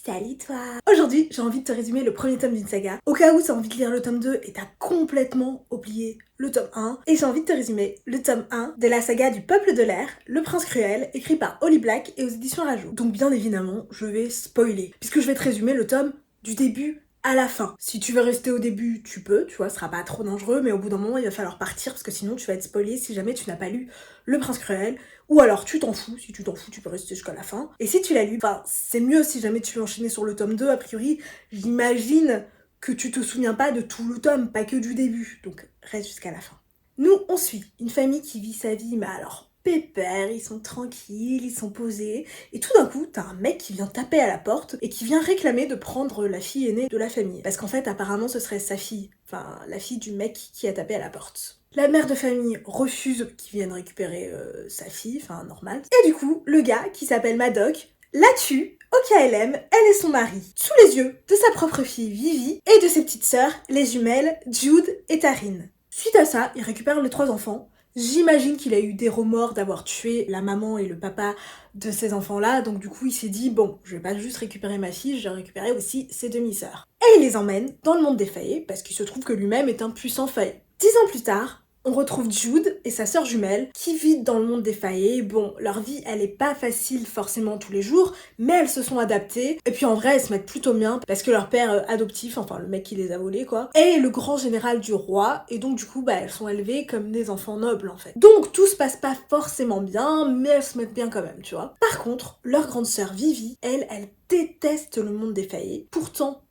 Salut toi! Aujourd'hui, j'ai envie de te résumer le premier tome d'une saga, au cas où t'as envie de lire le tome 2 et t'as complètement oublié le tome 1. Et j'ai envie de te résumer le tome 1 de la saga du Peuple de l'air, Le Prince Cruel, écrit par Holly Black et aux éditions Rajo. Donc bien évidemment, je vais spoiler, puisque je vais te résumer le tome du début à la fin. Si tu veux rester au début, tu peux, tu vois, ce sera pas trop dangereux, mais au bout d'un moment, il va falloir partir, parce que sinon tu vas être spoilé si jamais tu n'as pas lu Le Prince Cruel, ou alors tu t'en fous, si tu t'en fous, tu peux rester jusqu'à la fin. Et si tu l'as lu, enfin, c'est mieux si jamais tu veux enchaîner sur le tome 2, a priori, j'imagine que tu te souviens pas de tout le tome, pas que du début, donc reste jusqu'à la fin. Nous, on suit une famille qui vit sa vie, mais alors pépère, ils sont tranquilles, ils sont posés, et tout d'un coup, t'as un mec qui vient taper à la porte et qui vient réclamer de prendre la fille aînée de la famille. Parce qu'en fait, apparemment, ce serait sa fille, enfin, la fille du mec qui a tapé à la porte. La mère de famille refuse qu'ils viennent récupérer sa fille, enfin, normal. Et du coup, le gars, qui s'appelle Madoc, la tue au KLM, elle et son mari, sous les yeux de sa propre fille Vivi et de ses petites sœurs, les jumelles Jude et Taryn. Suite à ça, il récupère les 3 enfants. J'imagine qu'il a eu des remords d'avoir tué la maman et le papa de ces enfants-là, donc du coup il s'est dit, bon, je vais pas juste récupérer ma fille, je vais récupérer aussi ses demi-sœurs. Et il les emmène dans le monde des faillés, parce qu'il se trouve que lui-même est un puissant faillé. 10 ans plus tard, on retrouve Jude et sa sœur jumelle qui vivent dans le monde des faillés. Bon, leur vie, elle est pas facile forcément tous les jours, mais elles se sont adaptées. Et puis en vrai, elles se mettent plutôt bien parce que leur père adoptif, enfin le mec qui les a volés quoi, est le grand général du roi. Et donc du coup, elles sont élevées comme des enfants nobles en fait. Donc tout se passe pas forcément bien, mais elles se mettent bien quand même, tu vois. Par contre, leur grande sœur Vivi, elle déteste le monde des faillés. Pourtant,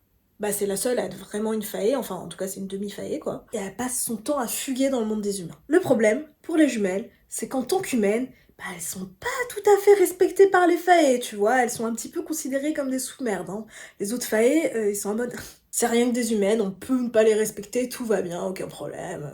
c'est la seule à être vraiment une faillée, enfin en tout cas c'est une demi-faillée quoi, et elle passe son temps à fuguer dans le monde des humains. Le problème, pour les jumelles, c'est qu'en tant qu'humaines, elles sont pas tout à fait respectées par les faillés, tu vois, elles sont un petit peu considérées comme des sous-merdes, hein. Les autres faillés, ils sont en mode, c'est rien que des humaines, on peut ne pas les respecter, tout va bien, aucun problème.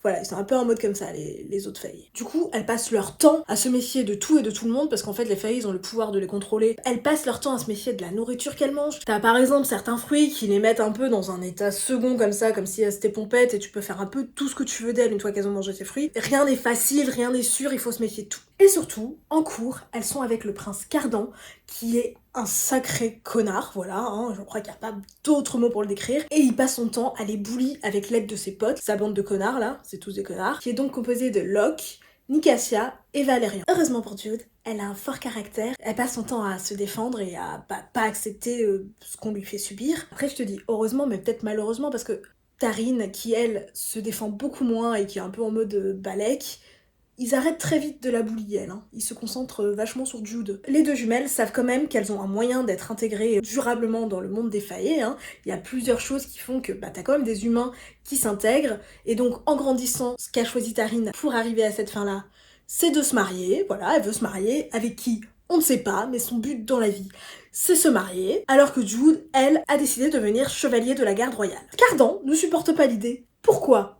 Voilà, ils sont un peu en mode comme ça, les autres faillés. Du coup, elles passent leur temps à se méfier de tout et de tout le monde, parce qu'en fait, les faillés, ils ont le pouvoir de les contrôler. Elles passent leur temps à se méfier de la nourriture qu'elles mangent. T'as par exemple certains fruits qui les mettent un peu dans un état second comme ça, comme si elles étaient pompettes, et tu peux faire un peu tout ce que tu veux d'elles une fois qu'elles ont mangé tes fruits. Rien n'est facile, rien n'est sûr, il faut se méfier de tout. Et surtout, en cours, elles sont avec le prince Cardan, qui est un sacré connard, voilà, hein, je crois qu'il n'y a pas d'autre mot pour le décrire, et il passe son temps à les bully avec l'aide de ses potes, sa bande de connards là, c'est tous des connards, qui est donc composée de Locke, Nicasia et Valérian. Heureusement pour Jude, elle a un fort caractère, elle passe son temps à se défendre et à pas accepter ce qu'on lui fait subir. Après je te dis heureusement, mais peut-être malheureusement, parce que Taryn, qui elle se défend beaucoup moins et qui est un peu en mode balèque, ils arrêtent très vite de la bully, elle, hein. Ils se concentrent vachement sur Jude. Les 2 jumelles savent quand même qu'elles ont un moyen d'être intégrées durablement dans le monde des faillés, hein. Il y a plusieurs choses qui font que t'as quand même des humains qui s'intègrent, et donc en grandissant, ce qu'a choisi Taryn pour arriver à cette fin-là, c'est de se marier, voilà, elle veut se marier, avec qui on ne sait pas, mais son but dans la vie, c'est se marier, alors que Jude, elle, a décidé de devenir chevalier de la garde royale. Cardan ne supporte pas l'idée. Pourquoi?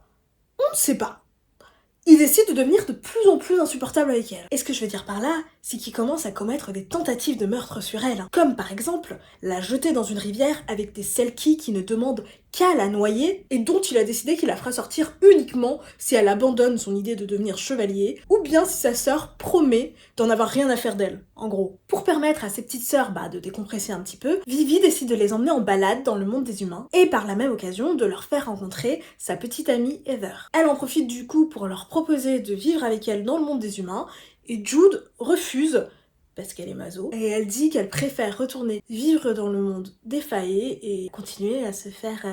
On ne sait pas. Il décide de devenir de plus en plus insupportable avec elle. Et ce que je veux dire par là, c'est qu'il commence à commettre des tentatives de meurtre sur elle. Comme par exemple, la jeter dans une rivière avec des Selkies qui ne demandent qu'à la noyer, et dont il a décidé qu'il la fera sortir uniquement si elle abandonne son idée de devenir chevalier, ou bien si sa sœur promet d'en avoir rien à faire d'elle, en gros. Pour permettre à ses petites sœurs de décompresser un petit peu, Vivi décide de les emmener en balade dans le monde des humains, et par la même occasion de leur faire rencontrer sa petite amie Heather. Elle en profite du coup pour leur proposer de vivre avec elle dans le monde des humains, et Jude refuse, parce qu'elle est maso, et elle dit qu'elle préfère retourner vivre dans le monde des faillés et continuer à se faire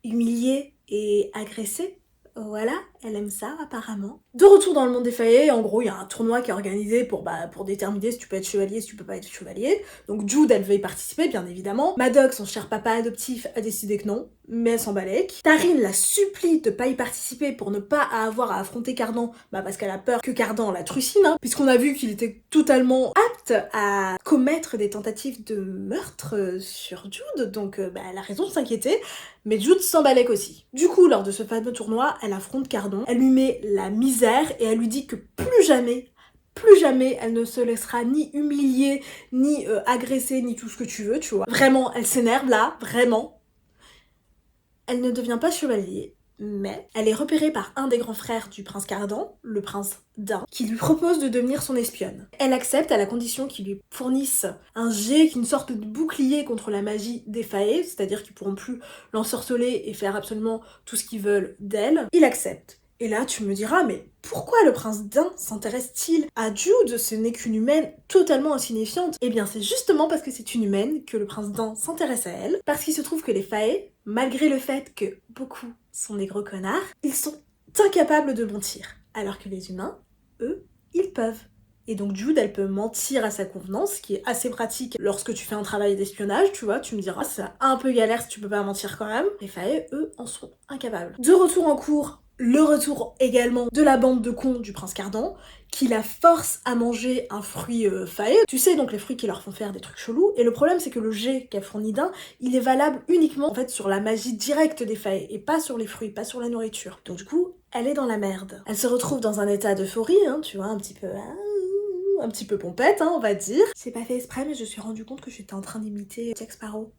humilier et agresser. Voilà, elle aime ça apparemment. De retour dans le monde des faillés, en gros il y a un tournoi qui est organisé pour déterminer si tu peux être chevalier, si tu peux pas être chevalier. Donc Jude elle veut y participer bien évidemment. Madoc, son cher papa adoptif, a décidé que non, mais elle s'en balèque. Taryn la supplie de pas y participer pour ne pas avoir à affronter Cardan, parce qu'elle a peur que Cardan la trucide, hein, puisqu'on a vu qu'il était totalement apte à commettre des tentatives de meurtre sur Jude, donc elle a raison de s'inquiéter. Mais Jude s'en balèque aussi. Du coup, lors de ce fameux tournoi, elle affronte Cardan, elle lui met la misère et elle lui dit que plus jamais elle ne se laissera ni humilier, ni agresser, ni tout ce que tu veux, tu vois. Vraiment, elle s'énerve là, vraiment. Elle ne devient pas chevalier, Mais elle est repérée par un des grands frères du prince Cardan, le prince Dain, qui lui propose de devenir son espionne. Elle accepte à la condition qu'il lui fournisse un jet, une sorte de bouclier contre la magie des Fae, c'est-à-dire qu'ils pourront plus l'ensorceler et faire absolument tout ce qu'ils veulent d'elle. Il accepte. Et là, tu me diras, mais pourquoi le prince Dain s'intéresse-t-il à Jude? Ce n'est qu'une humaine totalement insignifiante. Eh bien, c'est justement parce que c'est une humaine que le prince Dain s'intéresse à elle, parce qu'il se trouve que les Fae, malgré le fait que beaucoup sont des gros connards, ils sont incapables de mentir, alors que les humains, eux, ils peuvent. Et donc Jude, elle peut mentir à sa convenance, ce qui est assez pratique lorsque tu fais un travail d'espionnage, tu vois, tu me diras, c'est un peu galère si tu peux pas mentir quand même. Les Fae, eux, en sont incapables. De retour en cours, le retour également de la bande de cons du prince Cardan, qui la force à manger un fruit Fae. Tu sais, donc les fruits qui leur font faire des trucs chelous. Et le problème, c'est que le jet qu'a fourni Dain, il est valable uniquement en fait sur la magie directe des Fae, et pas sur les fruits, pas sur la nourriture. Donc du coup, elle est dans la merde. Elle se retrouve dans un état d'euphorie, hein, tu vois, un petit peu pompette, hein, on va dire. C'est pas fait exprès, mais je me suis rendu compte que j'étais en train d'imiter Jack Sparrow.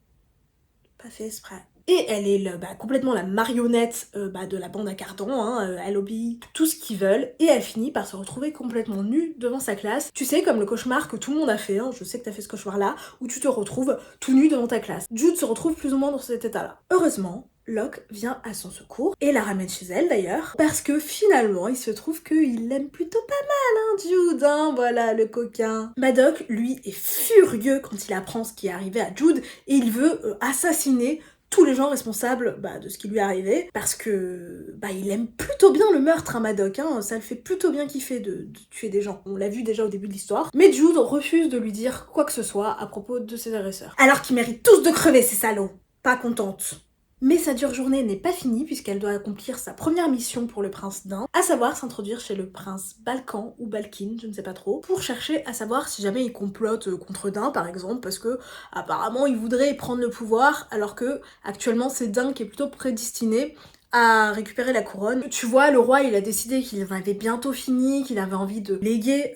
Pas fait exprès. Et elle est complètement la marionnette de la bande à Cardan, hein, elle obéit tout ce qu'ils veulent, et elle finit par se retrouver complètement nue devant sa classe. Tu sais, comme le cauchemar que tout le monde a fait, hein, je sais que t'as fait ce cauchemar-là, où tu te retrouves tout nu devant ta classe. Jude se retrouve plus ou moins dans cet état-là. Heureusement, Locke vient à son secours, et la ramène chez elle d'ailleurs, parce que finalement, il se trouve qu'il l'aime plutôt pas mal, hein, Jude, hein, voilà, le coquin. Madoc, lui, est furieux quand il apprend ce qui est arrivé à Jude, et il veut assassiner tous les gens responsables de ce qui lui est arrivé, parce que il aime plutôt bien le meurtre, hein, Madoc, hein, ça le fait plutôt bien kiffer de tuer des gens, on l'a vu déjà au début de l'histoire, mais Jude refuse de lui dire quoi que ce soit à propos de ses agresseurs. Alors qu'ils méritent tous de crever, ces salauds. Pas contente. Mais sa dure journée n'est pas finie puisqu'elle doit accomplir sa première mission pour le prince Dain, à savoir s'introduire chez le prince Balkan ou Balkin, je ne sais pas trop, pour chercher à savoir si jamais il complote contre Dain par exemple, parce que apparemment il voudrait prendre le pouvoir alors que actuellement c'est Dain qui est plutôt prédestiné à récupérer la couronne. Tu vois, le roi il a décidé qu'il avait bientôt fini, qu'il avait envie de léguer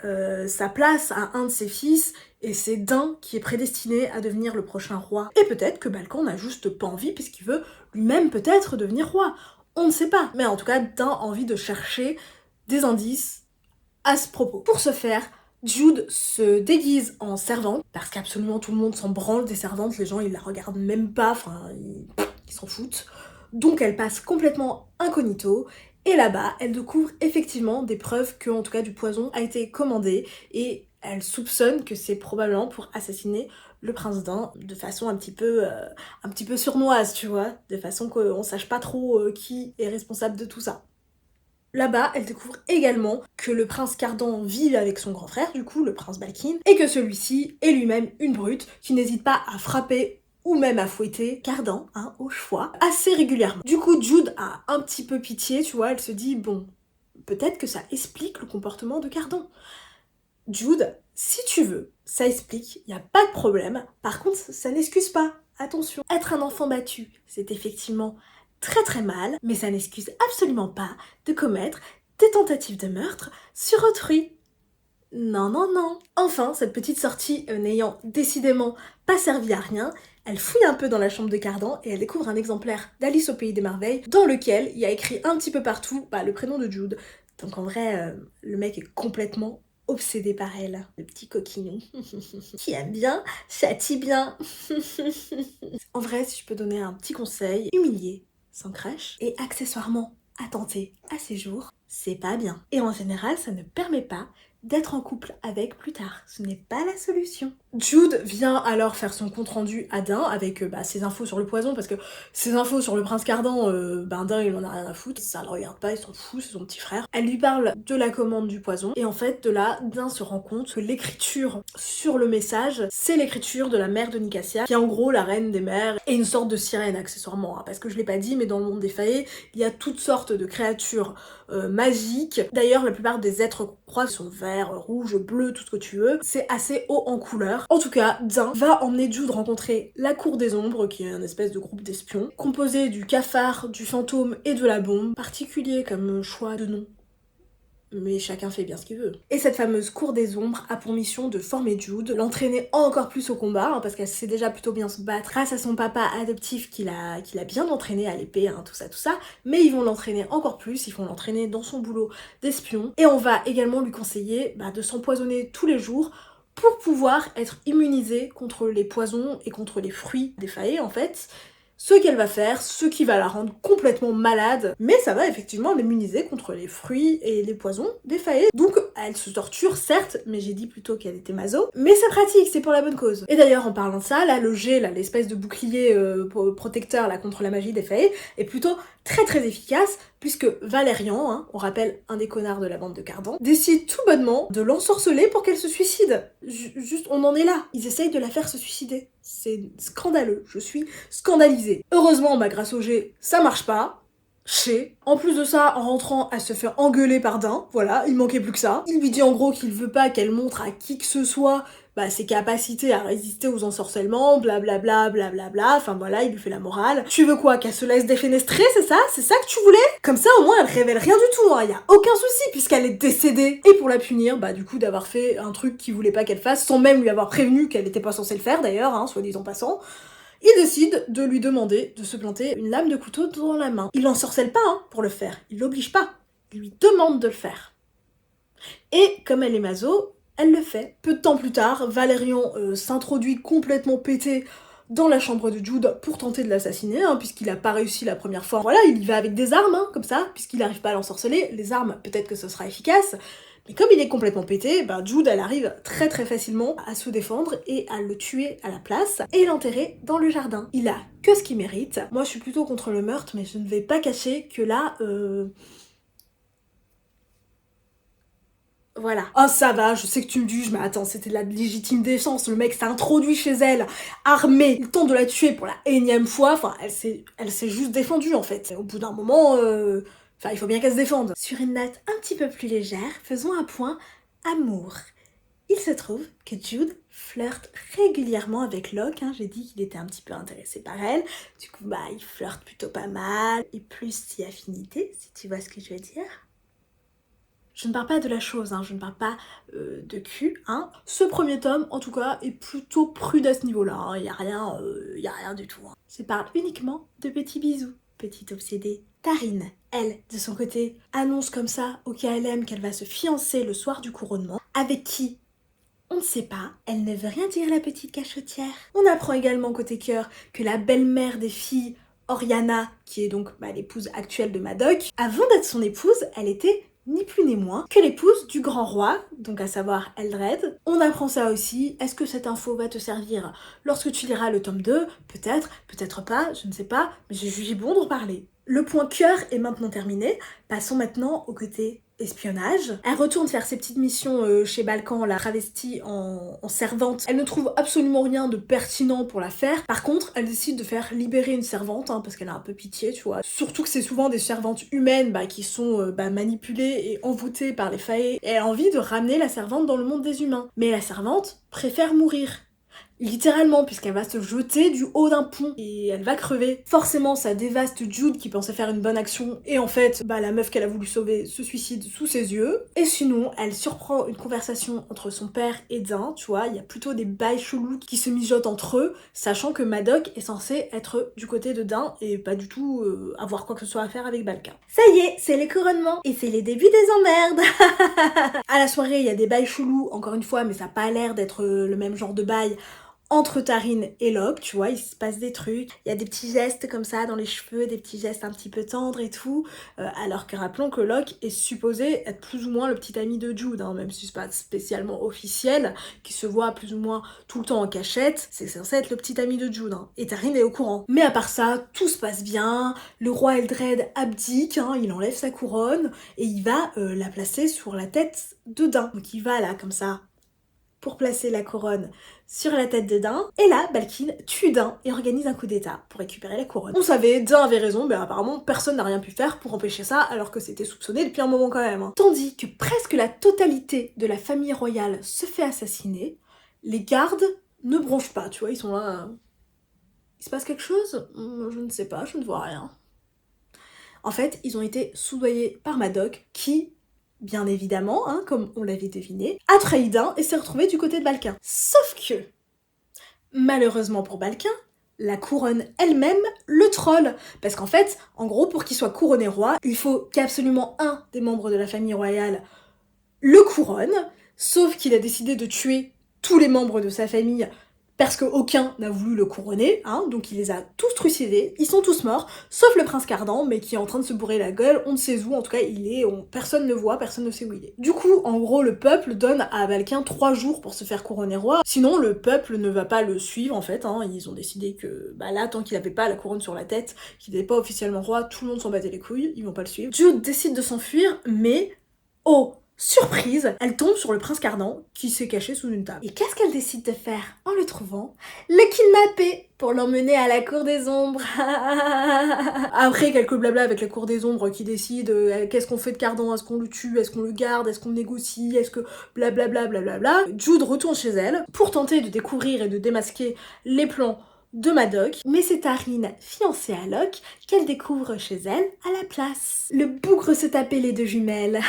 sa place à un de ses fils, et c'est Dain qui est prédestiné à devenir le prochain roi. Et peut-être que Balkan n'a juste pas envie puisqu'il veut lui-même peut-être devenir roi. On ne sait pas. Mais en tout cas, Dain a envie de chercher des indices à ce propos. Pour ce faire, Jude se déguise en servante, parce qu'absolument tout le monde s'en branle des servantes, les gens ils la regardent même pas, enfin ils s'en foutent. Donc elle passe complètement incognito, et là-bas, elle découvre effectivement des preuves que, en tout cas, du poison a été commandé, et elle soupçonne que c'est probablement pour assassiner le prince Dain de façon un petit peu sournoise, tu vois, de façon qu'on sache pas trop qui est responsable de tout ça. Là-bas, elle découvre également que le prince Cardan vit avec son grand frère, du coup, le prince Balkin, et que celui-ci est lui-même une brute qui n'hésite pas à frapper ou même à fouetter Cardan, hein, au choix, assez régulièrement. Du coup, Jude a un petit peu pitié, tu vois, elle se dit, bon, peut-être que ça explique le comportement de Cardan. Jude, si tu veux, ça explique, y a pas de problème. Par contre, ça n'excuse pas. Attention, être un enfant battu, c'est effectivement très très mal, mais ça n'excuse absolument pas de commettre des tentatives de meurtre sur autrui. Non, non, non. Enfin, cette petite sortie n'ayant décidément pas servi à rien, elle fouille un peu dans la chambre de Cardan et elle découvre un exemplaire d'Alice au Pays des Merveilles dans lequel il y a écrit un petit peu partout le prénom de Jude. Donc en vrai, le mec est complètement obsédé par elle. Le petit coquinou. Qui aime bien, châtie bien. En vrai, si je peux donner un petit conseil, humilier sans crash et accessoirement attenter à ses jours, c'est pas bien. Et en général, ça ne permet pas d'être en couple avec plus tard. Ce n'est pas la solution. Jude vient alors faire son compte rendu à Dain avec ses infos sur le poison, parce que ses infos sur le prince Cardan, Dain il en a rien à foutre, ça le regarde pas, il s'en fout, c'est son petit frère. Elle lui parle de la commande du poison, et en fait de là, Dain se rend compte que l'écriture sur le message, c'est l'écriture de la mère de Nicassia, qui est en gros la reine des mers, et une sorte de sirène accessoirement, hein, parce que je l'ai pas dit, mais dans le monde des Fae, il y a toutes sortes de créatures magiques. D'ailleurs, la plupart des êtres croix sont verts, rouges, bleus, tout ce que tu veux. C'est assez haut en couleur. En tout cas, Dain va emmener Jude rencontrer la Cour des Ombres, qui est un espèce de groupe d'espions, composé du cafard, du fantôme et de la bombe. Particulier comme choix de nom. mais chacun fait bien ce qu'il veut. Et cette fameuse cour des ombres a pour mission de former Jude, l'entraîner encore plus au combat, parce qu'elle sait déjà plutôt bien se battre grâce à son papa adoptif qui l'a bien entraîné à l'épée, tout ça, mais ils vont l'entraîner encore plus, ils vont l'entraîner dans son boulot d'espion, et on va également lui conseiller de s'empoisonner tous les jours pour pouvoir être immunisé contre les poisons et contre les fruits des faées en fait. Ce qu'elle va faire, ce qui va la rendre complètement malade, mais ça va effectivement l'immuniser contre les fruits et les poisons des faées. Donc elle se torture certes, mais j'ai dit plutôt qu'elle était maso, mais c'est pratique, c'est pour la bonne cause. Et d'ailleurs en parlant de ça, là le G, là, l'espèce de bouclier protecteur là contre la magie des faées, est plutôt très efficace, puisque Valérian, on rappelle un des connards de la bande de Cardan, décide tout bonnement de l'ensorceler pour qu'elle se suicide. Juste, on en est là. Ils essayent de la faire se suicider. C'est scandaleux. Je suis scandalisée. Heureusement, grâce au G, ça marche pas. En plus de ça, en rentrant, elle se fait engueuler par Dain, voilà, il manquait plus que ça. Il lui dit en gros qu'il veut pas qu'elle montre à qui que ce soit ses capacités à résister aux ensorcellements, blablabla, enfin voilà, il lui fait la morale. Tu veux quoi, qu'elle se laisse défenestrer, c'est ça? C'est ça que tu voulais? Comme ça, au moins, elle révèle rien du tout, y a aucun souci, puisqu'elle est décédée. Et pour la punir, du coup, d'avoir fait un truc qu'il voulait pas qu'elle fasse, sans même lui avoir prévenu qu'elle était pas censée le faire d'ailleurs, soit disant passant, il décide de lui demander de se planter une lame de couteau dans la main. Il l'ensorcelle pas pour le faire, il l'oblige pas, il lui demande de le faire. Et comme elle est maso, elle le fait. Peu de temps plus tard, Valérian s'introduit complètement pété dans la chambre de Jude pour tenter de l'assassiner, puisqu'il a pas réussi la première fois. Voilà, il y va avec des armes, comme ça, puisqu'il n'arrive pas à l'ensorceler. Les armes, peut-être que ce sera efficace, mais comme il est complètement pété, Jude, elle arrive très facilement à se défendre et à le tuer à la place et l'enterrer dans le jardin. Il a que ce qu'il mérite. Moi, je suis plutôt contre le meurtre, mais je ne vais pas cacher que là, voilà. Oh ça va, je sais que tu me juges, mais attends, c'était de la légitime défense, le mec s'est introduit chez elle, armé, il tente de la tuer pour la énième fois, elle s'est juste défendue en fait. Au bout d'un moment, il faut bien qu'elle se défende. Sur une note un petit peu plus légère, faisons un point amour. Il se trouve que Jude flirte régulièrement avec Locke, j'ai dit qu'il était un petit peu intéressé par elle, du coup il flirte plutôt pas mal, et plus si affinité, si tu vois ce que je veux dire. Je ne parle pas de la chose, je ne parle pas de cul, Ce premier tome, en tout cas, est plutôt prude à ce niveau-là, y a rien du tout. Je parle uniquement de petits bisous, petite obsédée. Tarine, elle, de son côté, annonce comme ça au KLM qu'elle va se fiancer le soir du couronnement. Avec qui? On ne sait pas, elle ne veut rien dire la petite cachotière. On apprend également côté cœur que la belle-mère des filles, Oriana, qui est donc l'épouse actuelle de Madoc, avant d'être son épouse, elle était ni plus ni moins que l'épouse du grand roi, donc à savoir Eldred. On apprend ça aussi. Est-ce que cette info va te servir lorsque tu liras le tome 2? Peut-être, peut-être pas, je ne sais pas, mais j'ai jugé bon d'en parler. Le point cœur est maintenant terminé. Passons maintenant au côté espionnage. Elle retourne faire ses petites missions chez Balkan, la travestie en servante. Elle ne trouve absolument rien de pertinent pour la faire. Par contre, elle décide de faire libérer une servante, parce qu'elle a un peu pitié, tu vois. Surtout que c'est souvent des servantes humaines qui sont manipulées et envoûtées par les faées. Et elle a envie de ramener la servante dans le monde des humains. Mais la servante préfère mourir. Littéralement, puisqu'elle va se jeter du haut d'un pont et elle va crever. Forcément, ça dévaste Jude qui pensait faire une bonne action et en fait, la meuf qu'elle a voulu sauver se suicide sous ses yeux. Et sinon, elle surprend une conversation entre son père et Dain, tu vois, il y a plutôt des bails chelous qui se mijotent entre eux, sachant que Madoc est censé être du côté de Dain et pas du tout avoir quoi que ce soit à faire avec Balkan. Ça y est, c'est les couronnements et c'est les débuts des emmerdes. À la soirée, il y a des bails chelous, encore une fois, mais ça n'a pas l'air d'être le même genre de bail entre Tarine et Locke, tu vois, il se passe des trucs, il y a des petits gestes comme ça dans les cheveux, des petits gestes un petit peu tendres et tout, alors que rappelons que Locke est supposé être plus ou moins le petit ami de Jude, même si c'est pas spécialement officiel, qui se voit plus ou moins tout le temps en cachette, c'est censé être le petit ami de Jude, et Tarine est au courant. Mais à part ça, tout se passe bien, le roi Eldred abdique, il enlève sa couronne, et il va la placer sur la tête de Dain. Donc il va là, comme ça, pour placer la couronne sur la tête de Dain, et là, Balkin tue Dain et organise un coup d'état pour récupérer la couronne. On savait, Dain avait raison, mais apparemment personne n'a rien pu faire pour empêcher ça, alors que c'était soupçonné depuis un moment quand même. Tandis que presque la totalité de la famille royale se fait assassiner, les gardes ne bronchent pas, tu vois, ils sont là... Il se passe quelque chose? Je ne sais pas, je ne vois rien. En fait, ils ont été soudoyés par Madoc, qui bien évidemment, hein, comme on l'avait deviné, a trahi Dain et s'est retrouvé du côté de Balquin. Sauf que, malheureusement pour Balquin, la couronne elle-même le troll. Parce qu'en fait, en gros, pour qu'il soit couronné roi, il faut qu'absolument un des membres de la famille royale le couronne, sauf qu'il a décidé de tuer tous les membres de sa famille parce qu'aucun n'a voulu le couronner, hein, donc il les a tous trucidés, ils sont tous morts, sauf le prince Cardan, mais qui est en train de se bourrer la gueule, on ne sait où, en tout cas personne ne le voit, personne ne sait où il est. Du coup, en gros, le peuple donne à Balquin 3 jours pour se faire couronner roi, sinon le peuple ne va pas le suivre en fait, hein, ils ont décidé que, bah là, tant qu'il avait pas la couronne sur la tête, qu'il n'était pas officiellement roi, tout le monde s'en battait les couilles, ils vont pas le suivre. Jude décide de s'enfuir, mais, oh, surprise, elle tombe sur le prince Cardan qui s'est caché sous une table. Et qu'est-ce qu'elle décide de faire en le trouvant? Le kidnapper pour l'emmener à la cour des ombres. Après quelques blabla avec la cour des ombres qui décide qu'est-ce qu'on fait de Cardan, est-ce qu'on le tue, est-ce qu'on le garde, est-ce qu'on négocie, est-ce que blablabla blablabla. Jude retourne chez elle pour tenter de découvrir et de démasquer les plans de Madoc, mais c'est Tarine, fiancée à Locke, qu'elle découvre chez elle à la place. Le bougre se tapait les deux jumelles.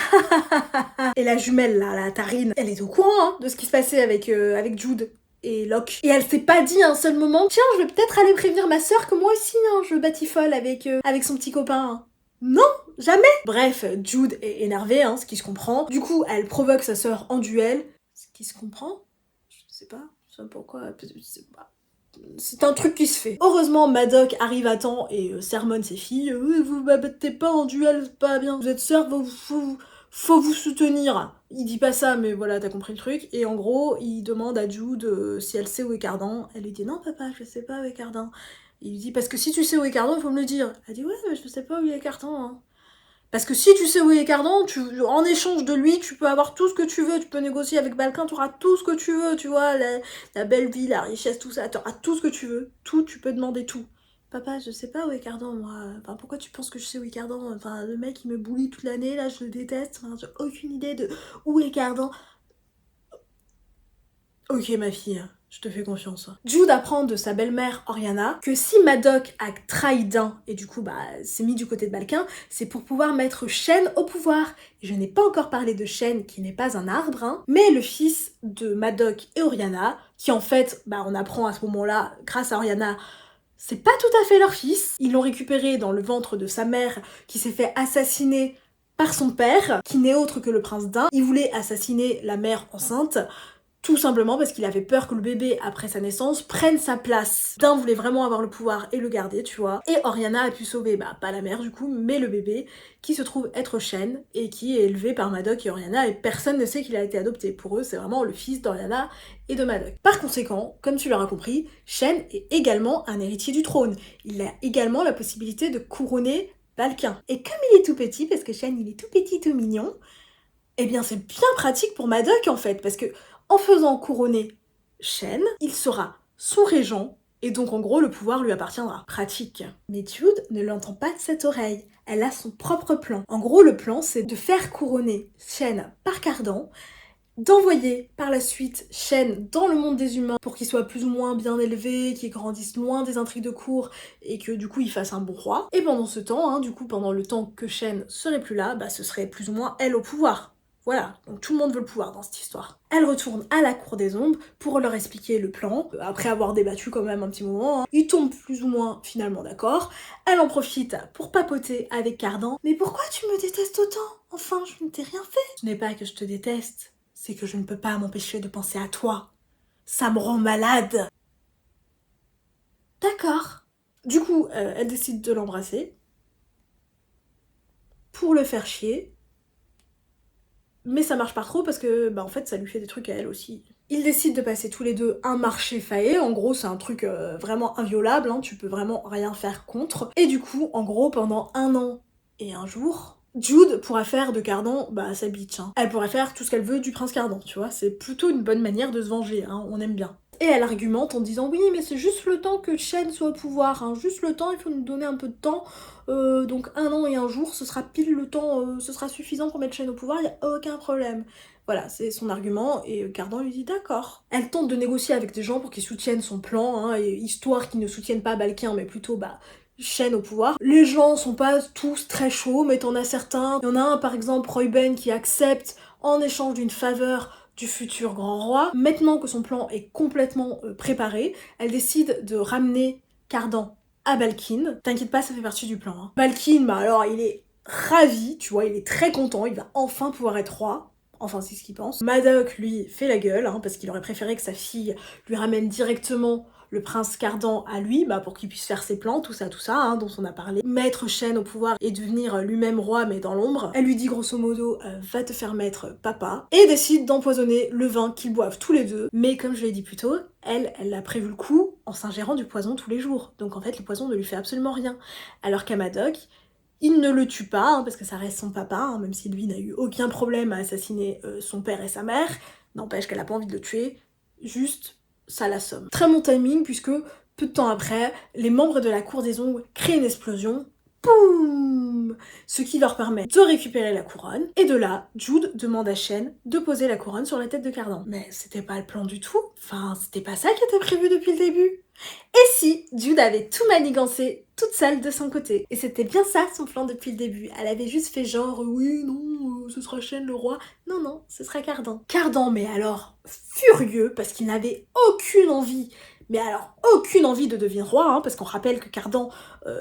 Et la jumelle là, la Tarine, elle est au courant hein, de ce qui se passait avec Jude et Locke. Et elle s'est pas dit un seul moment, tiens, je vais peut-être aller prévenir ma sœur que moi aussi, hein, je batifole avec son petit copain. Non, jamais. Bref, Jude est énervée, hein, ce qui se comprend. Du coup, elle provoque sa sœur en duel, ce qui se comprend. Je sais pas, pourquoi, je sais pas. C'est un truc qui se fait. Heureusement, Madoc arrive à temps et sermonne ses filles. Vous battez pas en duel, c'est pas bien. Vous êtes sœurs, faut vous soutenir. Il dit pas ça, mais voilà, t'as compris le truc. Et en gros, il demande à Jude si elle sait où est Cardan. Elle lui dit non, papa, je sais pas où est Cardan. Il lui dit parce que si tu sais où est Cardan, il faut me le dire. Elle dit ouais, mais je sais pas où il est Cardan. Hein. Parce que si tu sais où est Cardan, en échange de lui, tu peux avoir tout ce que tu veux, tu peux négocier avec Balquin, tu auras tout ce que tu veux, tu vois, la belle vie, la richesse, tout ça, tu auras tout ce que tu veux, tout, tu peux demander tout. Papa, je sais pas où est Cardan, moi. Enfin, pourquoi tu penses que je sais où est Cardan? Enfin, le mec, il me bully toute l'année, là, je le déteste. Enfin, j'ai aucune idée de où est Cardan. Ok, ma fille, je te fais confiance. Jude apprend de sa belle-mère Oriana que si Madoc a trahi Dain et du coup s'est mis du côté de Balquin, c'est pour pouvoir mettre Chêne au pouvoir. Et je n'ai pas encore parlé de Chêne qui n'est pas un arbre, hein, mais le fils de Madoc et Oriana, qui en fait, on apprend à ce moment-là, grâce à Oriana, c'est pas tout à fait leur fils. Ils l'ont récupéré dans le ventre de sa mère qui s'est fait assassiner par son père, qui n'est autre que le prince Dain. Il voulait assassiner la mère enceinte, tout simplement parce qu'il avait peur que le bébé, après sa naissance, prenne sa place. Dain voulait vraiment avoir le pouvoir et le garder, tu vois. Et Oriana a pu sauver, pas la mère du coup, mais le bébé, qui se trouve être Chêne, et qui est élevé par Madoc et Oriana, et personne ne sait qu'il a été adopté. Pour eux, c'est vraiment le fils d'Oriana et de Madoc. Par conséquent, comme tu l'auras compris, Chêne est également un héritier du trône. Il a également la possibilité de couronner Balquin. Et comme il est tout petit, parce que Chêne il est tout petit, tout mignon, eh bien c'est bien pratique pour Madoc en fait, parce que en faisant couronner Chêne, il sera son régent, et donc en gros le pouvoir lui appartiendra. Pratique. Mais Jude ne l'entend pas de cette oreille, elle a son propre plan. En gros le plan c'est de faire couronner Chêne par Cardan, d'envoyer par la suite Chêne dans le monde des humains pour qu'il soit plus ou moins bien élevé, qu'il grandisse loin des intrigues de cour et que du coup il fasse un bon roi. Et pendant ce temps, hein, du coup pendant le temps que Chêne serait plus là, ce serait plus ou moins elle au pouvoir. Voilà, donc tout le monde veut le pouvoir dans cette histoire. Elle retourne à la cour des ombres pour leur expliquer le plan, après avoir débattu quand même un petit moment. Hein. Ils tombent plus ou moins finalement d'accord. Elle en profite pour papoter avec Cardan. Mais pourquoi tu me détestes autant? Enfin, je ne t'ai rien fait. Ce n'est pas que je te déteste, c'est que je ne peux pas m'empêcher de penser à toi. Ça me rend malade. D'accord. Du coup, elle décide de l'embrasser pour le faire chier. Mais ça marche pas trop parce que, en fait, ça lui fait des trucs à elle aussi. Ils décident de passer tous les deux un marché faillé. En gros, c'est un truc vraiment inviolable, hein, tu peux vraiment rien faire contre. Et du coup, en gros, pendant 1 an et 1 jour, Jude pourra faire de Cardan, sa bitch. Hein. Elle pourrait faire tout ce qu'elle veut du prince Cardan, tu vois. C'est plutôt une bonne manière de se venger, hein, on aime bien. Et elle argumente en disant oui mais c'est juste le temps que Chêne soit au pouvoir, hein. Juste le temps, il faut nous donner un peu de temps, donc 1 an et 1 jour, ce sera pile le temps, ce sera suffisant pour mettre Chêne au pouvoir, il y a aucun problème. Voilà, c'est son argument, et Cardan lui dit d'accord. Elle tente de négocier avec des gens pour qu'ils soutiennent son plan, hein, et histoire qu'ils ne soutiennent pas Balquin, mais plutôt chaîne au pouvoir. Les gens sont pas tous très chauds, mais t'en as certains. Il y en a un par exemple, Royben, qui accepte en échange d'une faveur du futur grand roi. Maintenant que son plan est complètement préparé, elle décide de ramener Cardan à Balkin. T'inquiète pas, ça fait partie du plan. Hein. Balkin, bah alors il est ravi, tu vois, il est très content, il va enfin pouvoir être roi. Enfin, c'est ce qu'il pense. Madoc, lui, fait la gueule, hein, parce qu'il aurait préféré que sa fille lui ramène directement le prince Cardan à lui, bah, pour qu'il puisse faire ses plans, tout ça, hein, dont on a parlé. Mettre Chêne au pouvoir et devenir lui-même roi, mais dans l'ombre. Elle lui dit grosso modo, va te faire mettre papa, et décide d'empoisonner le vin qu'ils boivent tous les deux. Mais comme je l'ai dit plus tôt, elle a prévu le coup en s'ingérant du poison tous les jours. Donc en fait, le poison ne lui fait absolument rien. Alors qu'à Madoc, il ne le tue pas, hein, parce que ça reste son papa, hein, même si lui n'a eu aucun problème à assassiner son père et sa mère. N'empêche qu'elle a pas envie de le tuer, juste ça l'assomme. Très bon timing, puisque peu de temps après, les membres de la cour des ongles créent une explosion. Boum! Ce qui leur permet de récupérer la couronne. Et de là, Jude demande à Chêne de poser la couronne sur la tête de Cardan. Mais c'était pas le plan du tout. Enfin, c'était pas ça qui était prévu depuis le début. Et si Jude avait tout manigancé toute seule de son côté. Et c'était bien ça son plan depuis le début. Elle avait juste fait genre oui, non, ce sera Chêne le roi. Non, non, ce sera Cardan. Cardan, mais alors furieux parce qu'il n'avait aucune envie. Mais alors, aucune envie de devenir roi, hein, parce qu'on rappelle que Cardan,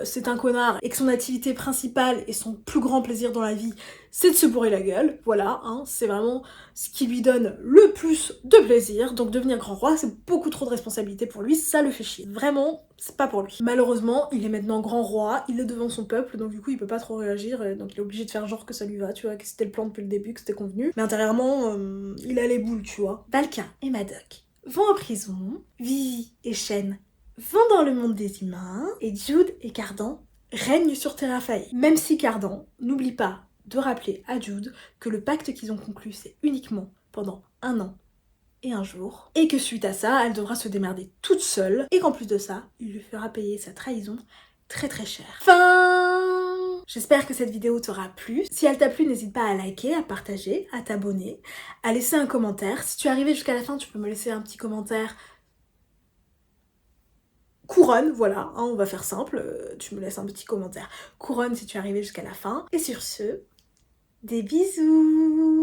c'est un connard, et que son activité principale et son plus grand plaisir dans la vie, c'est de se bourrer la gueule, voilà, hein, c'est vraiment ce qui lui donne le plus de plaisir, donc devenir grand roi, c'est beaucoup trop de responsabilité pour lui, ça le fait chier. Vraiment, c'est pas pour lui. Malheureusement, il est maintenant grand roi, il est devant son peuple, donc du coup il peut pas trop réagir, donc il est obligé de faire genre que ça lui va, tu vois, que c'était le plan depuis le début, que c'était convenu, mais intérieurement, il a les boules, tu vois. Balkin et Madoc vont en prison, Vivi et Chêne vont dans le monde des humains, et Jude et Cardan règnent sur Terrafae. Même si Cardan n'oublie pas de rappeler à Jude que le pacte qu'ils ont conclu, c'est uniquement pendant 1 an et 1 jour, et que suite à ça, elle devra se démerder toute seule, et qu'en plus de ça, il lui fera payer sa trahison très très cher. Fin. J'espère que cette vidéo t'aura plu. Si elle t'a plu, n'hésite pas à liker, à partager, à t'abonner, à laisser un commentaire. Si tu es arrivé jusqu'à la fin, tu peux me laisser un petit commentaire couronne, voilà, hein, on va faire simple, tu me laisses un petit commentaire couronne si tu es arrivé jusqu'à la fin. Et sur ce, des bisous.